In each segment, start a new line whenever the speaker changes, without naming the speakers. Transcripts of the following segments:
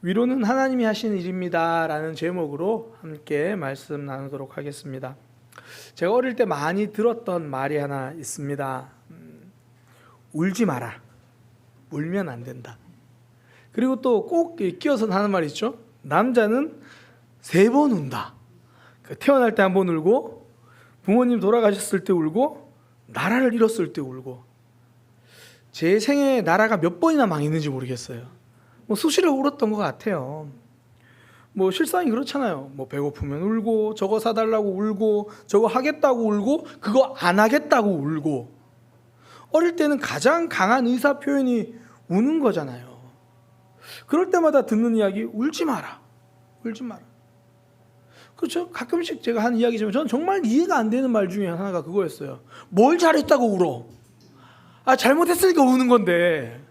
위로는 하나님이 하시는 일입니다 라는 제목으로 함께 말씀 나누도록 하겠습니다. 제가 어릴 때 많이 들었던 말이 하나 있습니다. 울지 마라. 울면 안 된다. 그리고 또 꼭 끼어서 하는 말이 있죠. 남자는 3번 운다. 태어날 때 1번 울고, 부모님 돌아가셨을 때 울고, 나라를 잃었을 때 울고. 제 생에 나라가 몇 번이나 망했는지 모르겠어요. 수시로 울었던 것 같아요. 실상이 그렇잖아요. 배고프면 울고, 저거 사달라고 울고, 저거 하겠다고 울고, 그거 안 하겠다고 울고. 어릴 때는 가장 강한 의사 표현이 우는 거잖아요. 그럴 때마다 듣는 이야기, 울지 마라. 울지 마라. 그렇죠? 가끔씩 제가 하는 이야기지만 저는 정말 이해가 안 되는 말 중에 하나가 그거였어요. 뭘 잘했다고 울어? 잘못했으니까 우는 건데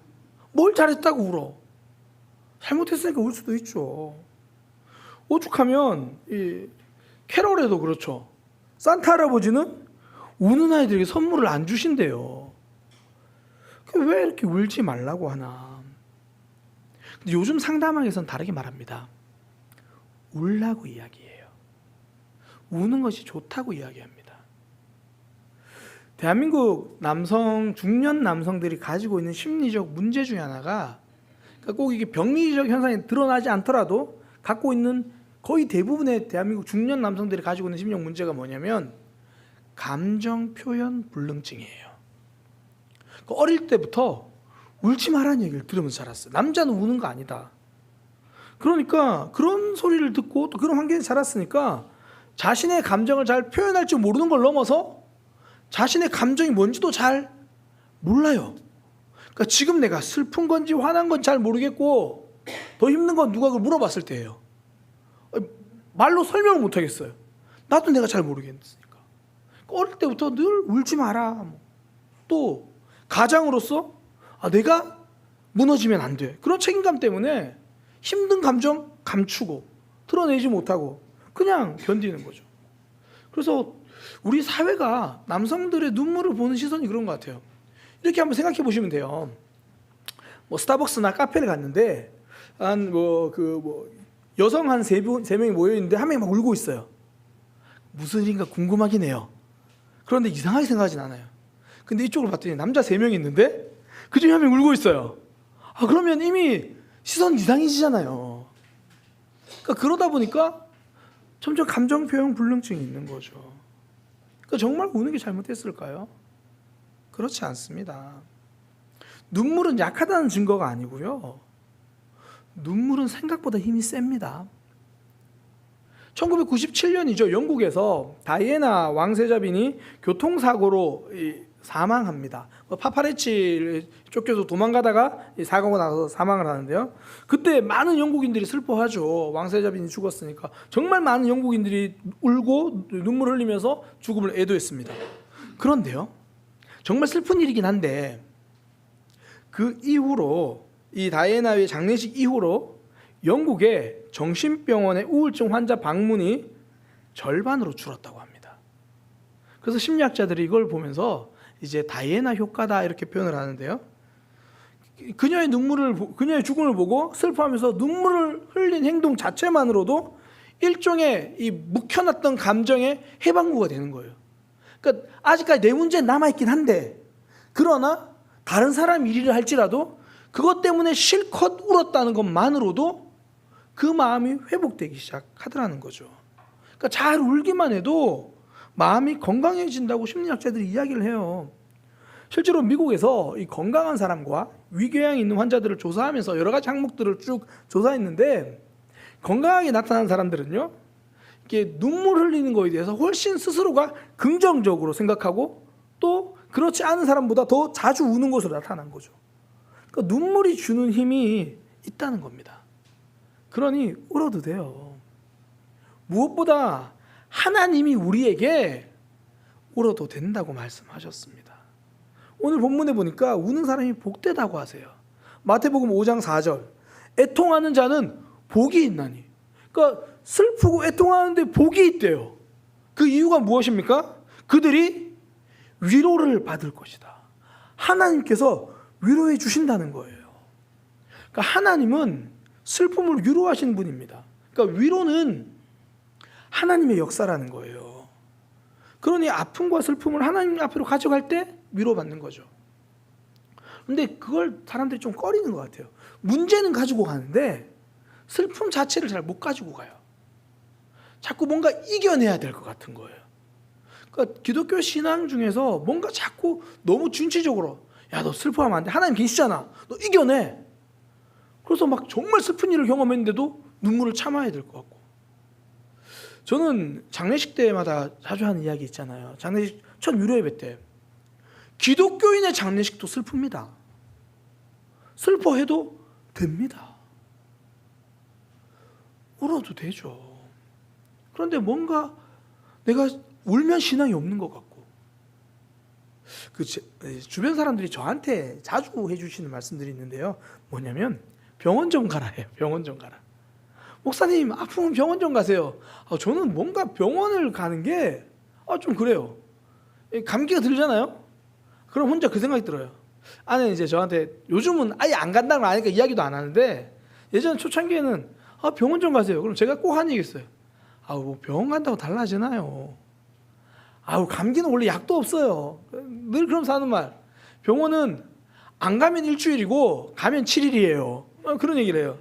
뭘 잘했다고 울어? 잘못했으니까 울 수도 있죠. 오죽하면 이 캐럴에도 그렇죠. 산타 할아버지는 우는 아이들에게 선물을 안 주신대요. 왜 이렇게 울지 말라고 하나? 근데 요즘 상담학에서는 다르게 말합니다. 울라고 이야기해요. 우는 것이 좋다고 이야기합니다. 대한민국 중년 남성들이 가지고 있는 심리적 문제 중에 하나가, 꼭 이게 병리적 현상이 드러나지 않더라도 갖고 있는 거의 대부분의 대한민국 중년 남성들이 가지고 있는 심리적 문제가 뭐냐면 감정 표현 불능증이에요. 어릴 때부터 울지 말라는 얘기를 들으면서 자랐어요. 남자는 우는 거 아니다. 그러니까 그런 소리를 듣고 또 그런 환경에서 자랐으니까 자신의 감정을 잘 표현할 줄 모르는 걸 넘어서 자신의 감정이 뭔지도 잘 몰라요. 그러니까 지금 내가 슬픈 건지 화난 건지 잘 모르겠고 더 힘든 건 누가 그걸 물어봤을 때예요. 말로 설명을 못 하겠어요. 나도 내가 잘 모르겠으니까. 어릴 때부터 늘 울지 마라. 또 가장으로서 내가 무너지면 안 돼. 그런 책임감 때문에 힘든 감정 감추고 드러내지 못하고 그냥 견디는 거죠. 그래서 우리 사회가 남성들의 눈물을 보는 시선이 그런 것 같아요. 이렇게 한번 생각해 보시면 돼요. 스타벅스나 카페를 갔는데 여성 한 3명이 모여 있는데 한 명이 막 울고 있어요. 무슨 일인가 궁금하긴 해요. 그런데 이상하게 생각하진 않아요. 근데 이쪽으로 봤더니 남자 3명이 있는데 그 중에 한 명이 울고 있어요. 그러면 이미 시선 이상해지잖아요. 그러다 보니까 점점 감정 표현 불능증이 있는 거죠. 정말 우는 게 잘못했을까요? 그렇지 않습니다. 눈물은 약하다는 증거가 아니고요. 눈물은 생각보다 힘이 셉니다. 1997년이죠. 영국에서 다이애나 왕세자빈이 교통사고로 사망합니다. 파파레치를 쫓겨서 도망가다가 사고가 나서 사망을 하는데요. 그때 많은 영국인들이 슬퍼하죠. 왕세자빈이 죽었으니까. 정말 많은 영국인들이 울고 눈물 흘리면서 죽음을 애도했습니다. 그런데요, 정말 슬픈 일이긴 한데 그 이후로 이 다이애나의 장례식 이후로 영국의 정신병원의 우울증 환자 방문이 절반으로 줄었다고 합니다. 그래서 심리학자들이 이걸 보면서 이제 다이애나 효과다 이렇게 표현을 하는데요. 그녀의 죽음을 보고 슬퍼하면서 눈물을 흘린 행동 자체만으로도 일종의 이 묵혀놨던 감정의 해방구가 되는 거예요. 그러니까 아직까지 내 문제는 남아있긴 한데, 그러나 다른 사람 일을 할지라도 그것 때문에 실컷 울었다는 것만으로도 그 마음이 회복되기 시작하더라는 거죠. 그러니까 잘 울기만 해도 마음이 건강해진다고 심리학자들이 이야기를 해요. 실제로 미국에서 이 건강한 사람과 위궤양이 있는 환자들을 조사하면서 여러 가지 항목들을 쭉 조사했는데, 건강하게 나타나는 사람들은요, 이게 눈물 흘리는 거에 대해서 훨씬 스스로가 긍정적으로 생각하고 또 그렇지 않은 사람보다 더 자주 우는 것으로 나타난 거죠. 그러니까 눈물이 주는 힘이 있다는 겁니다. 그러니 울어도 돼요. 무엇보다 하나님이 우리에게 울어도 된다고 말씀하셨습니다. 오늘 본문에 보니까 우는 사람이 복되다고 하세요. 마태복음 5장 4절, 애통하는 자는 복이 있나니. 그러니까 슬프고 애통하는데 복이 있대요. 그 이유가 무엇입니까? 그들이 위로를 받을 것이다. 하나님께서 위로해 주신다는 거예요. 그러니까 하나님은 슬픔을 위로하시는 분입니다. 그러니까 위로는 하나님의 역사라는 거예요. 그러니 아픔과 슬픔을 하나님 앞으로 가져갈 때 위로받는 거죠. 근데 그걸 사람들이 좀 꺼리는 것 같아요. 문제는 가지고 가는데 슬픔 자체를 잘 못 가지고 가요. 자꾸 뭔가 이겨내야 될 것 같은 거예요. 그러니까 기독교 신앙 중에서 뭔가 자꾸 너무 준치적으로 야, 너 슬퍼하면 안 돼. 하나님 계시잖아. 너 이겨내. 그래서 막 정말 슬픈 일을 경험했는데도 눈물을 참아야 될 것 같고. 저는 장례식 때마다 자주 하는 이야기 있잖아요. 장례식 첫 유료예배 때 기독교인의 장례식도 슬픕니다. 슬퍼해도 됩니다. 울어도 되죠. 그런데 뭔가 내가 울면 신앙이 없는 것 같고, 주변 사람들이 저한테 자주 해주시는 말씀들이 있는데요. 뭐냐면 병원 좀 가라 해요. 병원 좀 가라. 목사님 아프면 병원 좀 가세요. 저는 뭔가 병원을 가는 게 좀 그래요. 감기가 들잖아요. 그럼 혼자 그 생각이 들어요. 아내는 이제 저한테 요즘은 아예 안 간다는 걸 아니까 이야기도 안 하는데, 예전 초창기에는 병원 좀 가세요. 그럼 제가 꼭 하는 얘기 있어요. 뭐 병원 간다고 달라지나요? 감기는 원래 약도 없어요. 늘 그럼 사는 말. 병원은 안 가면 일주일이고 가면 7일이에요. 그런 얘기를 해요.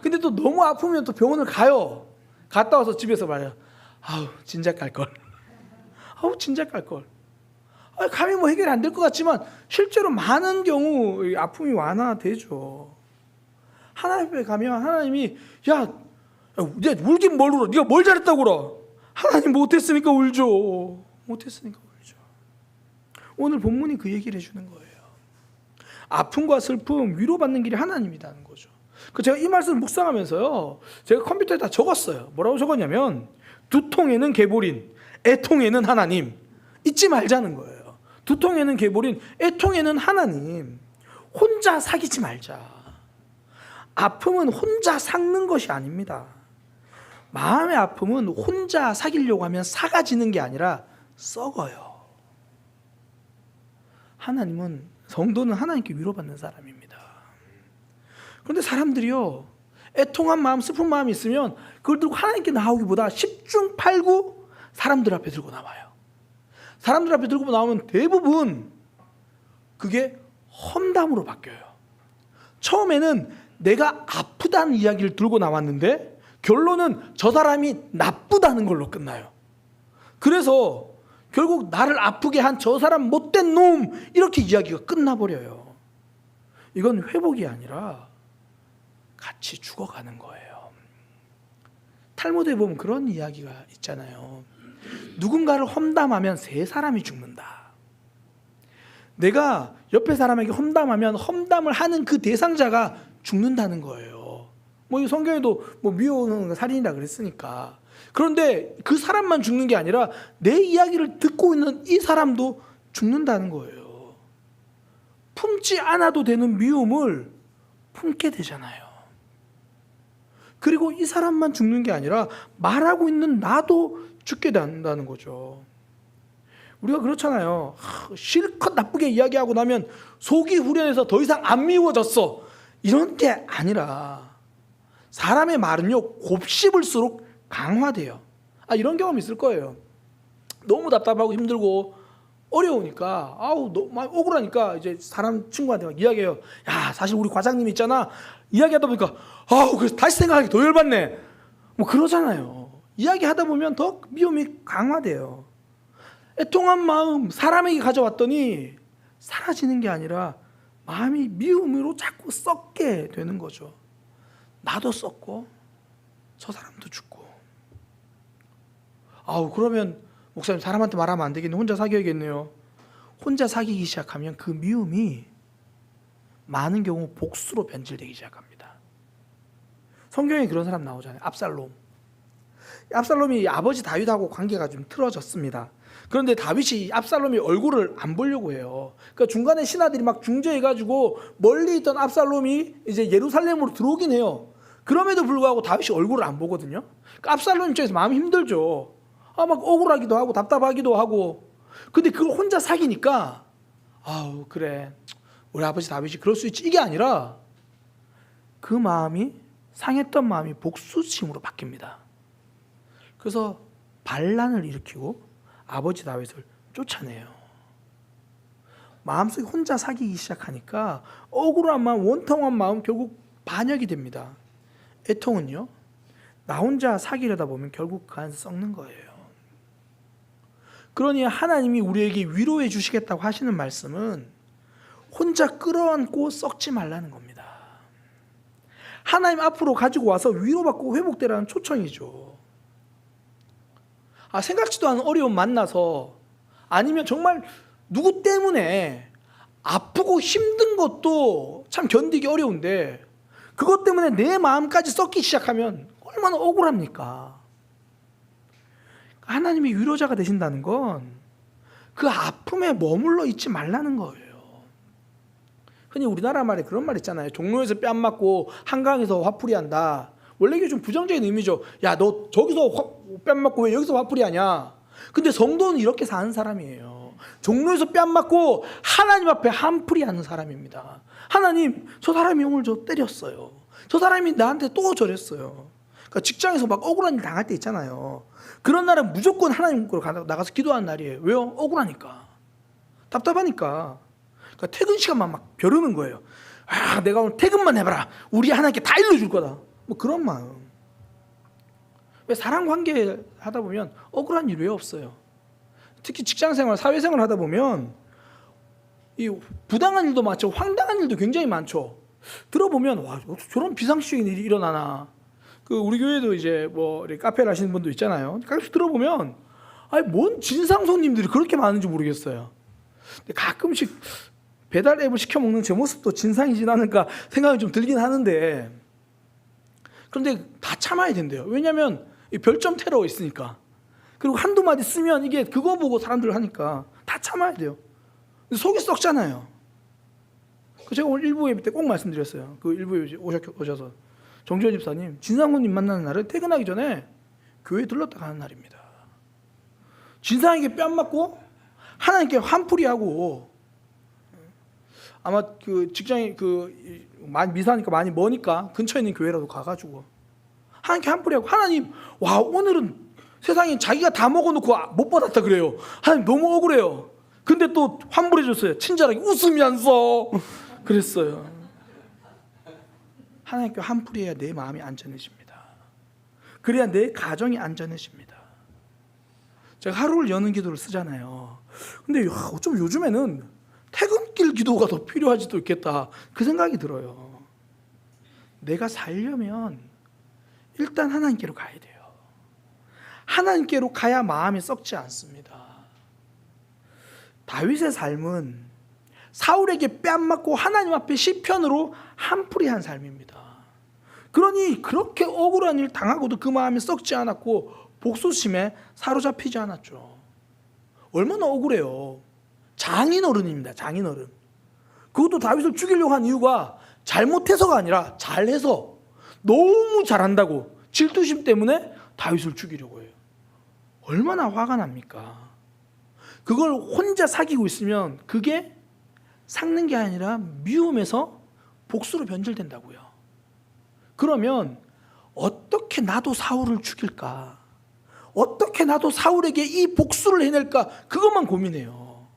근데 또 너무 아프면 또 병원을 가요. 갔다 와서 집에서 말해요. 진작 갈걸. 진작 갈걸. 가면 뭐 해결 안 될 것 같지만 실제로 많은 경우 아픔이 완화되죠. 하나님 앞에 가면 하나님이 야, 울긴 뭘 울어? 네가 뭘 잘했다고 울어? 하나님 못했으니까 울죠. 못했으니까 울죠. 오늘 본문이 그 얘기를 해주는 거예요. 아픔과 슬픔, 위로받는 길이 하나님이라는 거죠. 제가 이 말씀을 묵상하면서요, 제가 컴퓨터에 다 적었어요. 뭐라고 적었냐면 두통에는 개보린, 애통에는 하나님. 잊지 말자는 거예요. 두통에는 개보린, 애통에는 하나님. 혼자 사귀지 말자. 아픔은 혼자 삭는 것이 아닙니다. 마음의 아픔은 혼자 사귀려고 하면 사가지는 게 아니라 썩어요. 하나님은, 성도는 하나님께 위로받는 사람입니다. 그런데 사람들이요, 애통한 마음, 슬픈 마음이 있으면 그걸 들고 하나님께 나오기보다 10중 8구 사람들 앞에 들고 나와요. 사람들 앞에 들고 나오면 대부분 그게 험담으로 바뀌어요. 처음에는 내가 아프다는 이야기를 들고 나왔는데 결론은 저 사람이 나쁘다는 걸로 끝나요. 그래서 결국 나를 아프게 한 저 사람 못된 놈, 이렇게 이야기가 끝나버려요. 이건 회복이 아니라 같이 죽어가는 거예요. 탈무드에 보면 그런 이야기가 있잖아요. 누군가를 험담하면 세 사람이 죽는다. 내가 옆에 사람에게 험담하면 험담을 하는 그 대상자가 죽는다는 거예요. 이 성경에도 미워하는 살인이라 그랬으니까. 그런데 그 사람만 죽는 게 아니라 내 이야기를 듣고 있는 이 사람도 죽는다는 거예요. 품지 않아도 되는 미움을 품게 되잖아요. 그리고 이 사람만 죽는 게 아니라 말하고 있는 나도 죽게 된다는 거죠. 우리가 그렇잖아요. 실컷 나쁘게 이야기하고 나면 속이 후련해서 더 이상 안 미워졌어, 이런 게 아니라 사람의 말은요, 곱씹을수록 강화돼요. 이런 경험이 있을 거예요. 너무 답답하고 힘들고 어려우니까, 너무 억울하니까 이제 사람 친구한테 막 이야기해요. 야, 사실 우리 과장님 있잖아. 이야기하다 보니까 그래서 다시 생각하기 더 열받네. 그러잖아요. 이야기하다 보면 더 미움이 강화돼요. 애통한 마음 사람에게 가져왔더니 사라지는 게 아니라 마음이 미움으로 자꾸 썩게 되는 거죠. 나도 썩고 저 사람도 죽고. 그러면 목사님, 사람한테 말하면 안 되겠네. 혼자 사귀어야겠네요. 혼자 사귀기 시작하면 그 미움이 많은 경우 복수로 변질되기 시작합니다. 성경에 그런 사람 나오잖아요. 압살롬. 압살롬이 아버지 다윗하고 관계가 좀 틀어졌습니다. 그런데 다윗이 압살롬이 얼굴을 안 보려고 해요. 그러니까 중간에 신하들이 막 중재해가지고 멀리 있던 압살롬이 이제 예루살렘으로 들어오긴 해요. 그럼에도 불구하고 다윗이 얼굴을 안 보거든요. 그러니까 압살롬 입장에서 마음이 힘들죠. 막 억울하기도 하고 답답하기도 하고. 근데 그걸 혼자 사귀니까 그래, 우리 아버지 다윗이 그럴 수 있지, 이게 아니라 그 마음이, 상했던 마음이 복수심으로 바뀝니다. 그래서 반란을 일으키고 아버지 다윗을 쫓아내요. 마음속에 혼자 사귀기 시작하니까 억울한 마음, 원통한 마음 결국 반역이 됩니다. 애통은요, 나 혼자 사귀려다 보면 결국 그 안에서 썩는 거예요. 그러니 하나님이 우리에게 위로해 주시겠다고 하시는 말씀은 혼자 끌어안고 썩지 말라는 겁니다. 하나님 앞으로 가지고 와서 위로받고 회복되라는 초청이죠. 생각지도 않은 어려움 만나서, 아니면 정말 누구 때문에 아프고 힘든 것도 참 견디기 어려운데 그것 때문에 내 마음까지 썩기 시작하면 얼마나 억울합니까? 하나님이 위로자가 되신다는 건 그 아픔에 머물러 있지 말라는 거예요. 흔히 우리나라 말에 그런 말 있잖아요. 종로에서 뺨 맞고 한강에서 화풀이 한다. 원래 이게 좀 부정적인 의미죠. 야, 너 저기서 뺨 맞고 왜 여기서 화풀이 하냐? 근데 성도는 이렇게 사는 사람이에요. 종로에서 뺨 맞고 하나님 앞에 한풀이 하는 사람입니다. 하나님, 저 사람이 오늘 저 때렸어요. 저 사람이 나한테 또 저랬어요. 그러니까 직장에서 막 억울한 일 당할 때 있잖아요. 그런 날은 무조건 하나님께로 나가서 기도하는 날이에요. 왜요? 억울하니까. 답답하니까. 그러니까 퇴근 시간만 막 벼르는 거예요. 내가 오늘 퇴근만 해봐라. 우리 하나님께 다 일러줄 거다. 뭐 그런 마음. 왜 사람 관계 하다 보면 억울한 일이 왜 없어요? 특히 직장생활, 사회생활 하다 보면 이 부당한 일도 많죠. 황당한 일도 굉장히 많죠. 들어보면 와, 저런 비상식적인 일이 일어나나. 우리 교회도 이제 뭐 카페를 하시는 분도 있잖아요. 가끔씩 들어보면 뭔 진상 손님들이 그렇게 많은지 모르겠어요. 근데 가끔씩 배달 앱을 시켜 먹는 제 모습도 진상이지 않을까 생각이 좀 들긴 하는데, 그런데 다 참아야 된대요. 왜냐하면 별점 테러 있으니까. 그리고 한두 마디 쓰면 이게 그거 보고 사람들 하니까 다 참아야 돼요. 근데 속이 썩잖아요. 제가 오늘 일부회 때 꼭 말씀드렸어요. 그 일부에 오셔서 정지현 집사님, 진상훈님 만나는 날은 퇴근하기 전에 교회 들렀다 가는 날입니다. 진상에게 뺨 맞고 하나님께 환풀이하고, 아마 그 직장이 많이 미사니까 많이 머니까 근처에 있는 교회라도 가가지고 하나님께 환풀이하고, 하나님, 와, 오늘은 세상에 자기가 다 먹어놓고 못 받았다 그래요. 하나님 너무 억울해요. 근데 또 환불해줬어요. 친절하게 웃으면서 그랬어요. 하나님께 환불해야 내 마음이 안전해집니다. 그래야 내 가정이 안전해집니다. 제가 하루를 여는 기도를 쓰잖아요. 근데 어쩜 요즘에는 퇴근길 기도가 더 필요하지도 있겠다, 그 생각이 들어요. 내가 살려면 일단 하나님께로 가야 돼요. 하나님께로 가야 마음이 썩지 않습니다. 다윗의 삶은 사울에게 뺨 맞고 하나님 앞에 시편으로 한풀이한 삶입니다. 그러니 그렇게 억울한 일 당하고도 그 마음이 썩지 않았고 복수심에 사로잡히지 않았죠. 얼마나 억울해요. 장인어른입니다. 장인어른. 그것도 다윗을 죽이려고 한 이유가 잘못해서가 아니라 잘해서, 너무 잘한다고 질투심 때문에 다윗을 죽이려고 해요. 얼마나 화가 납니까? 그걸 혼자 사귀고 있으면 그게 삭는 게 아니라 미움에서 복수로 변질된다고요. 그러면 어떻게 나도 사울을 죽일까? 어떻게 나도 사울에게 이 복수를 해낼까? 그것만 고민해요.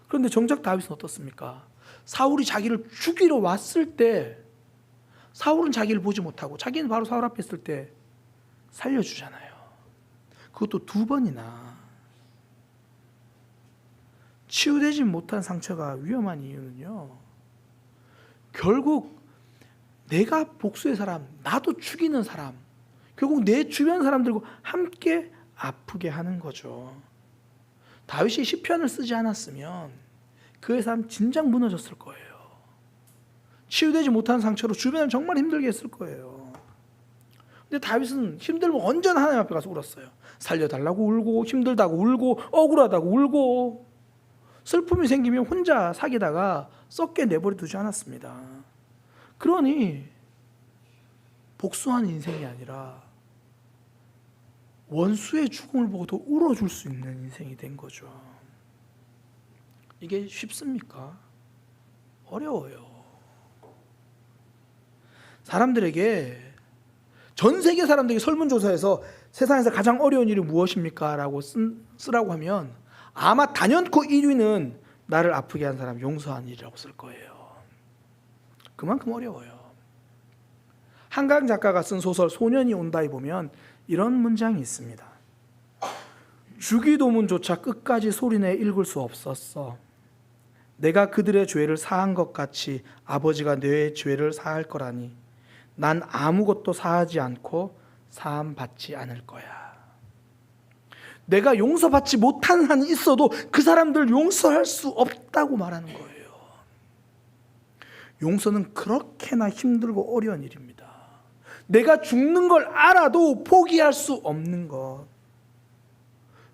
그런데 정작 다윗은 어떻습니까? 사울이 자기를 죽이러 왔을 때 사울은 자기를 보지 못하고 자기는 바로 사울 앞에 있을 때 살려주잖아요. 그것도 2번이나. 치유되지 못한 상처가 위험한 이유는요, 결국 내가 복수의 사람, 나도 죽이는 사람, 결국 내 주변 사람들과 함께 아프게 하는 거죠. 다윗이 시편을 쓰지 않았으면 그의 삶 진작 무너졌을 거예요. 치유되지 못한 상처로 주변을 정말 힘들게 했을 거예요. 근데 다윗은 힘들면 언제나 하나님 앞에 가서 울었어요. 살려달라고 울고, 힘들다고 울고, 억울하다고 울고, 슬픔이 생기면 혼자 사귀다가 썩게 내버려 두지 않았습니다. 그러니 복수하는 인생이 아니라 원수의 죽음을 보고도 울어줄 수 있는 인생이 된 거죠. 이게 쉽습니까? 어려워요. 사람들에게, 전 세계 사람들에게 설문조사에서 세상에서 가장 어려운 일이 무엇입니까? 라고 쓰라고 하면 아마 단연코 1위는 나를 아프게 한 사람 용서한 일이라고 쓸 거예요. 그만큼 어려워요. 한강 작가가 쓴 소설 소년이 온다에 보면 이런 문장이 있습니다. 주기도문조차 끝까지 소리내 읽을 수 없었어. 내가 그들의 죄를 사한 것 같이 아버지가 내 죄를 사할 거라니 난 아무것도 사하지 않고 사함 받지 않을 거야. 내가 용서받지 못한 한이 있어도 그 사람들 용서할 수 없다고 말하는 거예요. 용서는 그렇게나 힘들고 어려운 일입니다. 내가 죽는 걸 알아도 포기할 수 없는 것.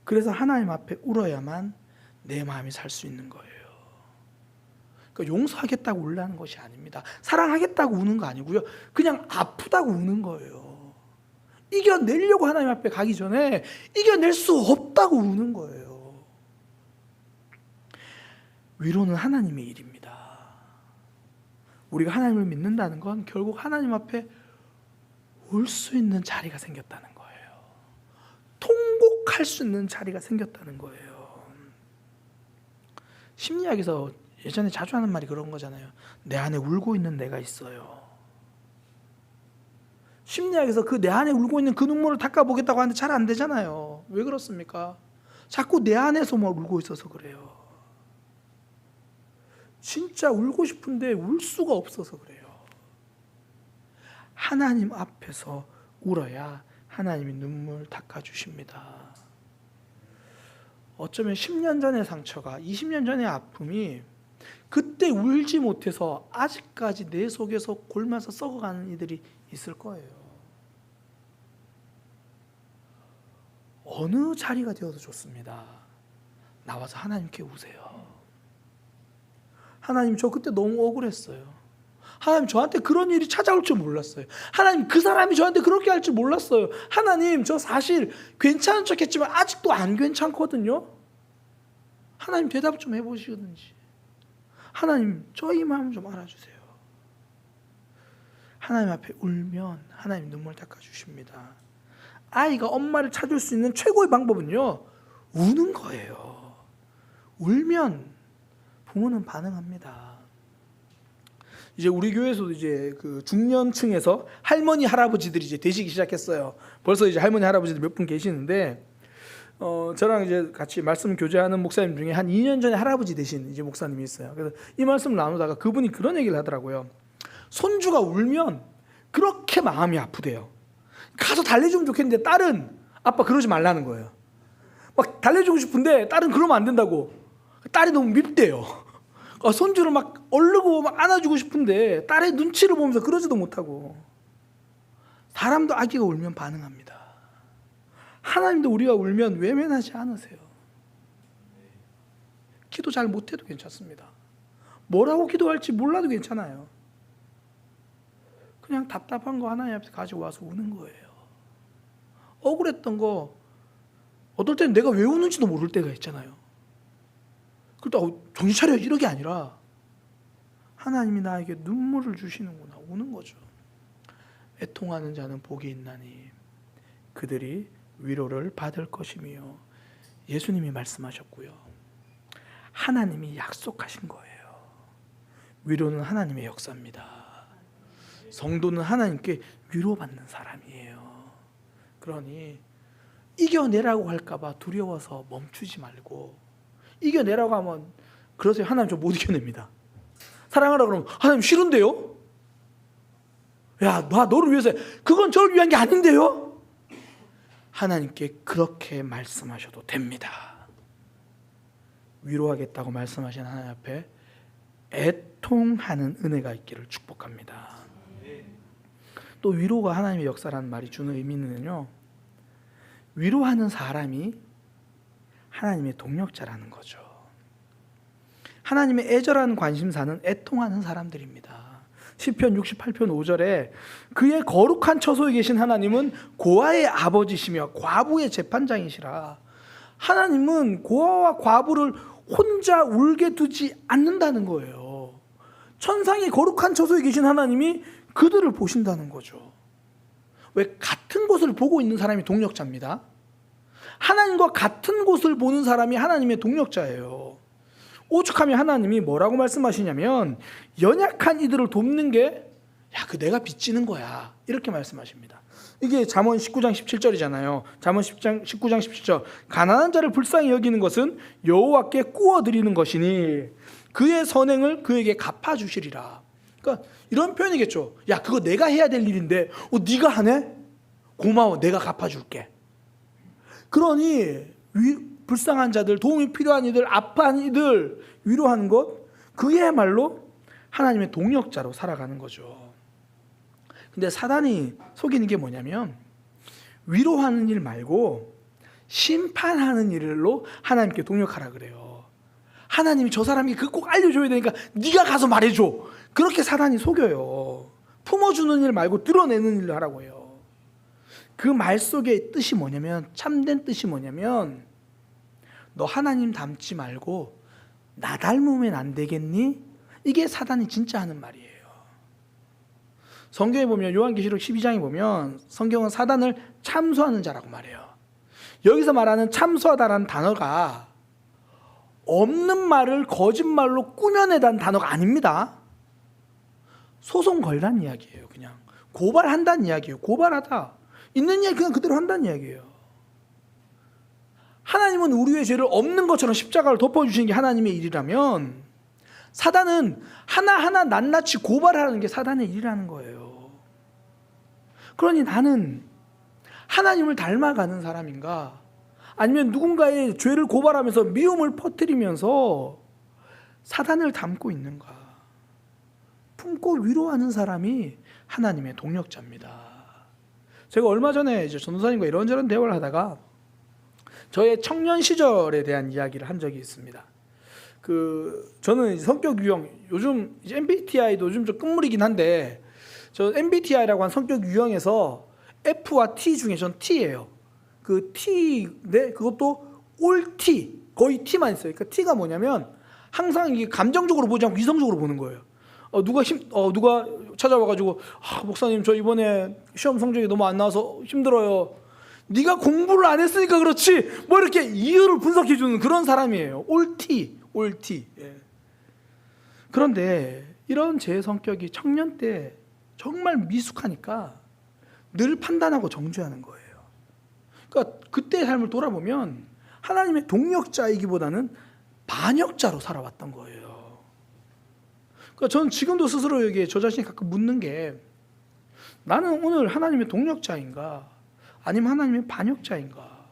그래서 하나님 앞에 울어야만 내 마음이 살 수 있는 거예요. 그러니까 용서하겠다고 울라는 것이 아닙니다. 사랑하겠다고 우는 거 아니고요. 그냥 아프다고 우는 거예요. 이겨내려고 하나님 앞에 가기 전에 이겨낼 수 없다고 우는 거예요. 위로는 하나님의 일입니다. 우리가 하나님을 믿는다는 건 결국 하나님 앞에 올 수 있는 자리가 생겼다는 거예요. 통곡할 수 있는 자리가 생겼다는 거예요. 심리학에서 예전에 자주 하는 말이 그런 거잖아요. 내 안에 울고 있는 내가 있어요. 심리학에서 그 내 안에 울고 있는 그 눈물을 닦아보겠다고 하는데 잘 안 되잖아요. 왜 그렇습니까? 자꾸 내 안에서만 울고 있어서 그래요. 진짜 울고 싶은데 울 수가 없어서 그래요. 하나님 앞에서 울어야 하나님이 눈물 닦아주십니다. 어쩌면 10년 전의 상처가, 20년 전의 아픔이 그때 울지 못해서 아직까지 내 속에서 골마서 썩어가는 이들이 있을 거예요. 어느 자리가 되어도 좋습니다. 나와서 하나님께 우세요. 하나님, 저 그때 너무 억울했어요. 하나님, 저한테 그런 일이 찾아올 줄 몰랐어요. 하나님, 그 사람이 저한테 그렇게 할 줄 몰랐어요. 하나님, 저 사실 괜찮은 척 했지만 아직도 안 괜찮거든요. 하나님, 대답 좀 해보시든지. 하나님, 저희 마음 좀 알아주세요. 하나님 앞에 울면 하나님 눈물 닦아주십니다. 아이가 엄마를 찾을 수 있는 최고의 방법은요, 우는 거예요. 울면 부모는 반응합니다. 이제 우리 교회에서도 이제 그 중년층에서 할머니 할아버지들이 이제 되시기 시작했어요. 벌써 이제 할머니 할아버지들 몇 분 계시는데, 저랑 이제 같이 말씀 교제하는 목사님 중에 한 2년 전에 할아버지 되신 이제 목사님이 있어요. 그래서 이 말씀을 나누다가 그분이 그런 얘기를 하더라고요. 손주가 울면 그렇게 마음이 아프대요. 가서 달래주면 좋겠는데 딸은 아빠 그러지 말라는 거예요. 막 달래주고 싶은데 딸은 그러면 안 된다고. 딸이 너무 밉대요. 손주를 막 얼르고 막 안아주고 싶은데 딸의 눈치를 보면서 그러지도 못하고. 사람도 아기가 울면 반응합니다. 하나님도 우리가 울면 외면하지 않으세요. 기도 잘 못해도 괜찮습니다. 뭐라고 기도할지 몰라도 괜찮아요. 그냥 답답한 거 하나님 앞에 가지고 와서 우는 거예요. 억울했던 거 어떨 때는 내가 왜 우는지도 모를 때가 있잖아요. 그러다 정신 차려 이런 게 아니라 하나님이 나에게 눈물을 주시는구나, 우는 거죠. 애통하는 자는 복이 있나니 그들이 위로를 받을 것이며, 예수님이 말씀하셨고요. 하나님이 약속하신 거예요. 위로는 하나님의 역사입니다. 성도는 하나님께 위로받는 사람이에요. 그러니 이겨내라고 할까봐 두려워서 멈추지 말고, 이겨내라고 하면 그러세요. 하나님 저 못 이겨냅니다. 사랑하라 그러면 하나님 싫은데요? 야, 나 너를 위해서 해. 그건 저를 위한 게 아닌데요? 하나님께 그렇게 말씀하셔도 됩니다. 위로하겠다고 말씀하신 하나님 앞에 애통하는 은혜가 있기를 축복합니다. 또 위로가 하나님의 역사라는 말이 주는 의미는요, 위로하는 사람이 하나님의 동력자라는 거죠. 하나님의 애절한 관심사는 애통하는 사람들입니다. 시편 68편 5절에 그의 거룩한 처소에 계신 하나님은 고아의 아버지시며 과부의 재판장이시라. 하나님은 고아와 과부를 혼자 울게 두지 않는다는 거예요. 천상의 거룩한 처소에 계신 하나님이 그들을 보신다는 거죠. 왜? 같은 곳을 보고 있는 사람이 동력자입니다. 하나님과 같은 곳을 보는 사람이 하나님의 동력자예요. 오죽하면 하나님이 뭐라고 말씀하시냐면 연약한 이들을 돕는 게 그 내가 빚지는 거야, 이렇게 말씀하십니다. 이게 잠언 19장 17절이잖아요. 잠언 19장 17절. 가난한 자를 불쌍히 여기는 것은 여호와께 꾸어드리는 것이니 그의 선행을 그에게 갚아주시리라. 그러니까 이런 표현이겠죠. 야, 그거 내가 해야 될 일인데 네가 하네? 고마워, 내가 갚아줄게. 그러니 불쌍한 자들, 도움이 필요한 이들, 아파한 이들 위로하는 것, 그게야말로 하나님의 동력자로 살아가는 거죠. 근데 사단이 속이는 게 뭐냐면 위로하는 일 말고 심판하는 일로 하나님께 동력하라 그래요. 하나님이 저 사람이 그거 꼭 알려줘야 되니까 네가 가서 말해줘. 그렇게 사단이 속여요. 품어주는 일 말고 드러내는 일을 하라고 해요. 그 말 속에 뜻이 뭐냐면, 참된 뜻이 뭐냐면 너 하나님 닮지 말고 나 닮으면 안 되겠니? 이게 사단이 진짜 하는 말이에요. 성경에 보면 요한계시록 12장에 보면 성경은 사단을 참소하는 자라고 말해요. 여기서 말하는 참소하다라는 단어가 없는 말을 거짓말로 꾸며내다는 단어가 아닙니다. 소송 걸란 이야기예요. 그냥 고발한다는 이야기예요. 고발하다. 있는 이야기 그냥 그대로 한다는 이야기예요. 하나님은 우리의 죄를 없는 것처럼 십자가를 덮어주시는 게 하나님의 일이라면 사단은 하나하나 낱낱이 고발하는 게 사단의 일이라는 거예요. 그러니 나는 하나님을 닮아가는 사람인가? 아니면 누군가의 죄를 고발하면서 미움을 퍼뜨리면서 사단을 닮고 있는가? 품고 위로하는 사람이 하나님의 동력자입니다. 제가 얼마 전에 이제 전도사님과 이런저런 대화를 하다가 저의 청년 시절에 대한 이야기를 한 적이 있습니다. 저는 성격 유형, 요즘 이제 MBTI도 요즘 좀 끝물이긴 한데, 저 MBTI라고 한 성격 유형에서 F와 T 중에 전 T예요. 그 T인데 그것도 올 T, 거의 T만 있어요. 그러니까 T가 뭐냐면 항상 이게 감정적으로 보지 않고 이성적으로 보는 거예요. 누가 찾아와가지고 목사님 저 이번에 시험 성적이 너무 안 나와서 힘들어요. 네가 공부를 안 했으니까 그렇지. 뭐 이렇게 이유를 분석해주는 그런 사람이에요. 올 T. 예. 그런데 이런 제 성격이 청년 때 정말 미숙하니까 늘 판단하고 정죄하는 거예요. 그러니까 그때의 삶을 돌아보면 하나님의 동력자이기보다는 반역자로 살아왔던 거예요. 그러니까 저는 지금도 스스로에게 저 자신이 가끔 묻는 게, 나는 오늘 하나님의 동력자인가 아니면 하나님의 반역자인가?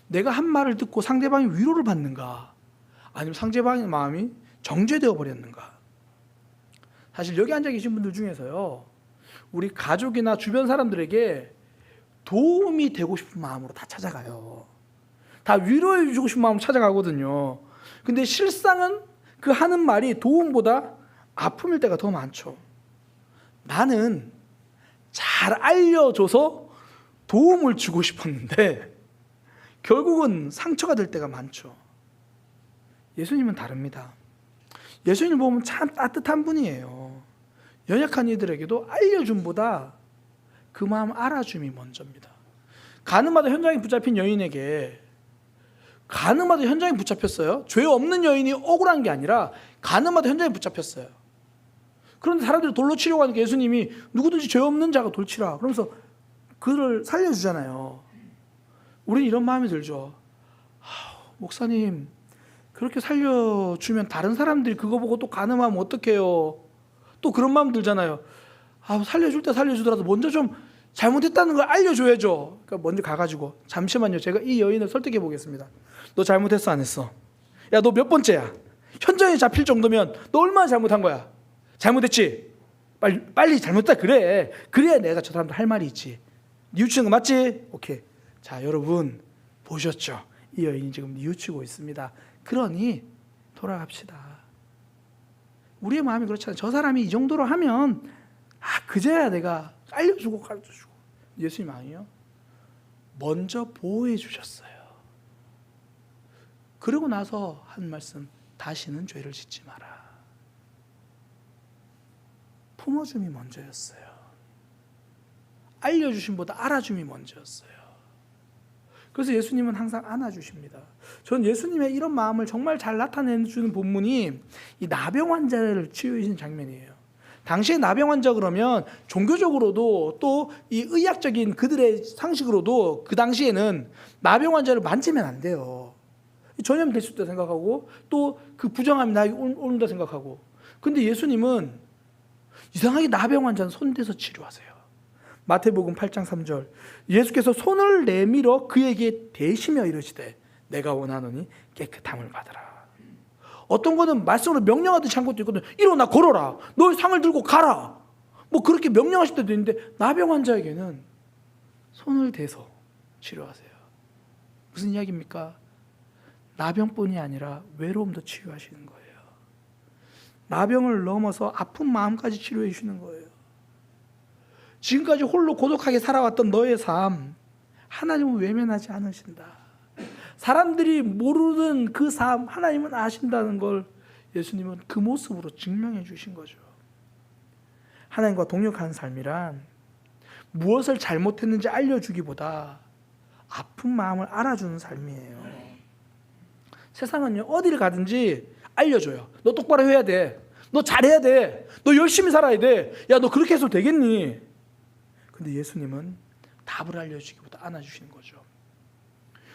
내가 한 말을 듣고 상대방이 위로를 받는가 아니면 상대방의 마음이 정죄되어 버렸는가? 사실 여기 앉아 계신 분들 중에서요, 우리 가족이나 주변 사람들에게 도움이 되고 싶은 마음으로 다 찾아가요. 다 위로해 주고 싶은 마음으로 찾아가거든요. 근데 실상은 그 하는 말이 도움보다 아픔일 때가 더 많죠. 나는 잘 알려줘서 도움을 주고 싶었는데 결국은 상처가 될 때가 많죠. 예수님은 다릅니다. 예수님 보면 참 따뜻한 분이에요. 연약한 이들에게도 알려줌보다 그 마음 알아줌이 먼저입니다. 가늠하다 현장에 붙잡힌 여인에게, 가늠하다 현장에 붙잡혔어요. 죄 없는 여인이 억울한 게 아니라 가늠하다 현장에 붙잡혔어요. 그런데 사람들이 돌로 치려고 하니까 예수님이 누구든지 죄 없는 자가 돌치라 그러면서 그를 살려주잖아요. 우리는 이런 마음이 들죠. 목사님 그렇게 살려주면 다른 사람들이 그거 보고 또 가늠하면 어떡해요. 또 그런 마음 들잖아요. 살려줄 때 살려주더라도 먼저 좀 잘못했다는 걸 알려줘야죠. 그러니까 먼저 가가지고, 잠시만요, 제가 이 여인을 설득해 보겠습니다. 너 잘못했어 안 했어? 야, 너 몇 번째야? 현장에 잡힐 정도면 너 얼마나 잘못한 거야? 잘못했지? 빨리 잘못했다 그래. 그래야 내가 저 사람들 할 말이 있지. 뉘우치는 거 맞지? 오케이. 자, 여러분 보셨죠? 이 여인이 지금 뉘우치고 있습니다. 그러니 돌아갑시다. 우리의 마음이 그렇잖아요. 저 사람이 이 정도로 하면 그제야 내가 알려주고 가르쳐주고. 예수님 아니요, 먼저 보호해 주셨어요. 그러고 나서 한 말씀, 다시는 죄를 짓지 마라. 품어줌이 먼저였어요. 알려주심보다 알아줌이 먼저였어요. 그래서 예수님은 항상 안아주십니다. 전 예수님의 이런 마음을 정말 잘 나타내주는 본문이 이 나병 환자를 치유하신 장면이에요. 당시에 나병 환자 그러면 종교적으로도 또 이 의학적인 그들의 상식으로도 그 당시에는 나병 환자를 만지면 안 돼요. 전염될 수 있다 생각하고 또 그 부정함이 나에게 온다 생각하고. 근데 예수님은 이상하게 나병 환자는 손대서 치료하세요. 마태복음 8장 3절 예수께서 손을 내밀어 그에게 대시며 이르시되 내가 원하노니 깨끗함을 받으라. 어떤 거는 말씀으로 명령하듯이 한 것도 있거든요. 일어나 걸어라. 너의 상을 들고 가라. 뭐 그렇게 명령하실 때도 있는데 나병 환자에게는 손을 대서 치료하세요. 무슨 이야기입니까? 나병뿐이 아니라 외로움도 치유하시는 거예요. 나병을 넘어서 아픈 마음까지 치료해 주시는 거예요. 지금까지 홀로 고독하게 살아왔던 너의 삶, 하나님은 외면하지 않으신다. 사람들이 모르는 그 삶, 하나님은 아신다는 걸 예수님은 그 모습으로 증명해 주신 거죠. 하나님과 동역하는 삶이란 무엇을 잘못했는지 알려주기보다 아픈 마음을 알아주는 삶이에요. 세상은요, 어디를 가든지 알려줘요. 너 똑바로 해야 돼. 너 잘해야 돼. 너 열심히 살아야 돼. 야, 너 그렇게 해서 되겠니? 근데 예수님은 답을 알려주기보다 안아주시는 거죠.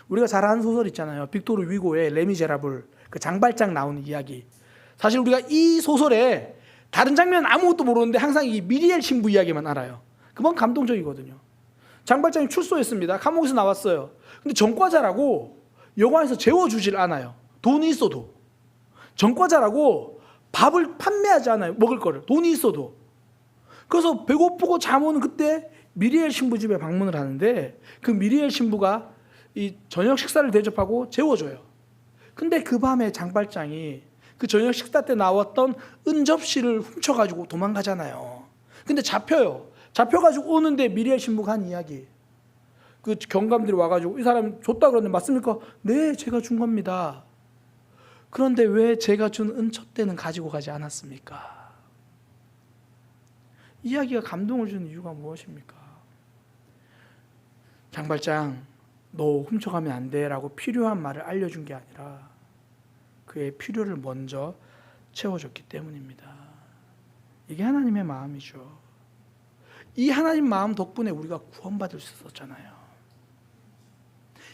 우리가 잘 아는 소설 있잖아요. 빅토르 위고의 레미제라블, 그 장발장 나오는 이야기. 사실 우리가 이 소설에 다른 장면은 아무것도 모르는데 항상 이 미리엘 신부 이야기만 알아요. 그건 감동적이거든요. 장발장이 출소했습니다. 감옥에서 나왔어요. 근데 전과자라고 영화에서 재워주질 않아요. 돈이 있어도. 전과자라고 밥을 판매하지 않아요. 먹을 거를. 돈이 있어도. 그래서 배고프고 잠 오는 그때 미리엘 신부 집에 방문을 하는데 그 미리엘 신부가 이 저녁 식사를 대접하고 재워줘요. 근데 그 밤에 장발장이 그 저녁 식사 때 나왔던 은접시를 훔쳐가지고 도망가잖아요. 근데 잡혀요. 잡혀가지고 오는데 미리엘 신부가 한 이야기. 그 경감들이 와가지고 이 사람 줬다 그러는데 맞습니까? 네, 제가 준 겁니다. 그런데 왜 제가 준 은첩대는 가지고 가지 않았습니까? 이야기가 감동을 주는 이유가 무엇입니까? 장발장, 너 훔쳐가면 안 돼 라고 필요한 말을 알려준 게 아니라 그의 필요를 먼저 채워줬기 때문입니다. 이게 하나님의 마음이죠. 이 하나님 마음 덕분에 우리가 구원받을 수 있었잖아요.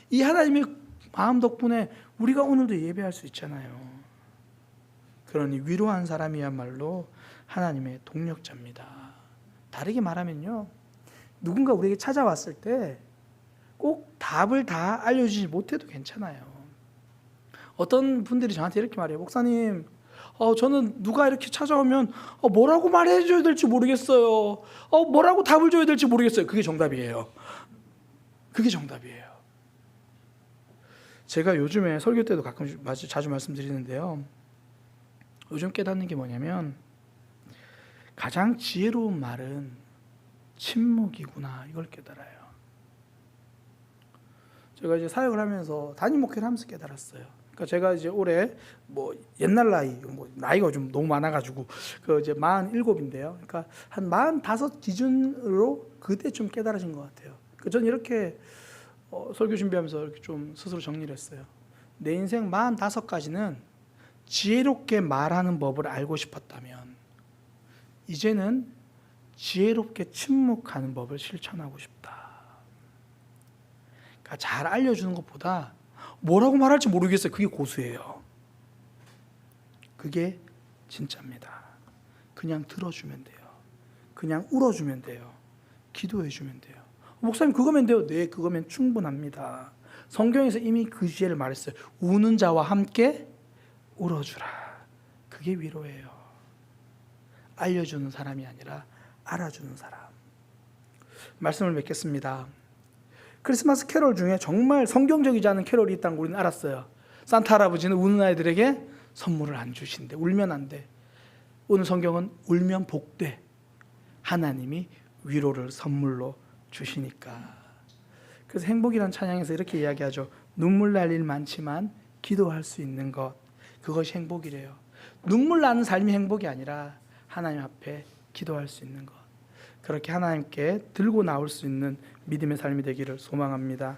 이 하나님의 마음 덕분에 우리가 오늘도 예배할 수 있잖아요. 그러니 위로한 사람이야말로 하나님의 동력자입니다. 다르게 말하면요, 누군가 우리에게 찾아왔을 때 꼭 답을 다 알려주지 못해도 괜찮아요. 어떤 분들이 저한테 이렇게 말해요. 목사님, 저는 누가 이렇게 찾아오면 뭐라고 말해줘야 될지 모르겠어요. 뭐라고 답을 줘야 될지 모르겠어요. 그게 정답이에요. 그게 정답이에요. 제가 요즘에 설교 때도 가끔 자주 말씀드리는데요. 요즘 깨닫는 게 뭐냐면 가장 지혜로운 말은 침묵이구나, 이걸 깨달아요. 제가 이제 사역을 하면서 담임 목회를 하면서 깨달았어요. 그러니까 제가 이제 올해 뭐 옛날 나이가 좀 너무 많아가지고 그 이제 47인데요. 그러니까 한 45 기준으로 그때쯤 깨달아진 것 같아요. 그러니까 저는 이렇게 설교 준비하면서 이렇게 좀 스스로 정리를 했어요. 내 인생 45까지는 지혜롭게 말하는 법을 알고 싶었다면 이제는 지혜롭게 침묵하는 법을 실천하고 싶다. 그러니까 잘 알려주는 것보다 뭐라고 말할지 모르겠어요. 그게 고수예요. 그게 진짜입니다. 그냥 들어주면 돼요. 그냥 울어주면 돼요. 기도해주면 돼요. 목사님 그거면 돼요. 네, 그거면 충분합니다. 성경에서 이미 그 지혜를 말했어요. 우는 자와 함께 울어주라. 그게 위로예요. 알려주는 사람이 아니라 알아주는 사람. 말씀을 맺겠습니다. 크리스마스 캐롤 중에 정말 성경적이지 않은 캐롤이 있다는 걸 우리는 알았어요. 산타 할아버지는 우는 아이들에게 선물을 안 주신대. 울면 안 돼. 오늘 성경은 울면 복돼. 하나님이 위로를 선물로 주시니까. 그래서 행복이란 찬양에서 이렇게 이야기하죠. 눈물 날 일 많지만 기도할 수 있는 것, 그것이 행복이래요. 눈물 나는 삶이 행복이 아니라 하나님 앞에 기도할 수 있는 것, 그렇게 하나님께 들고 나올 수 있는 믿음의 삶이 되기를 소망합니다.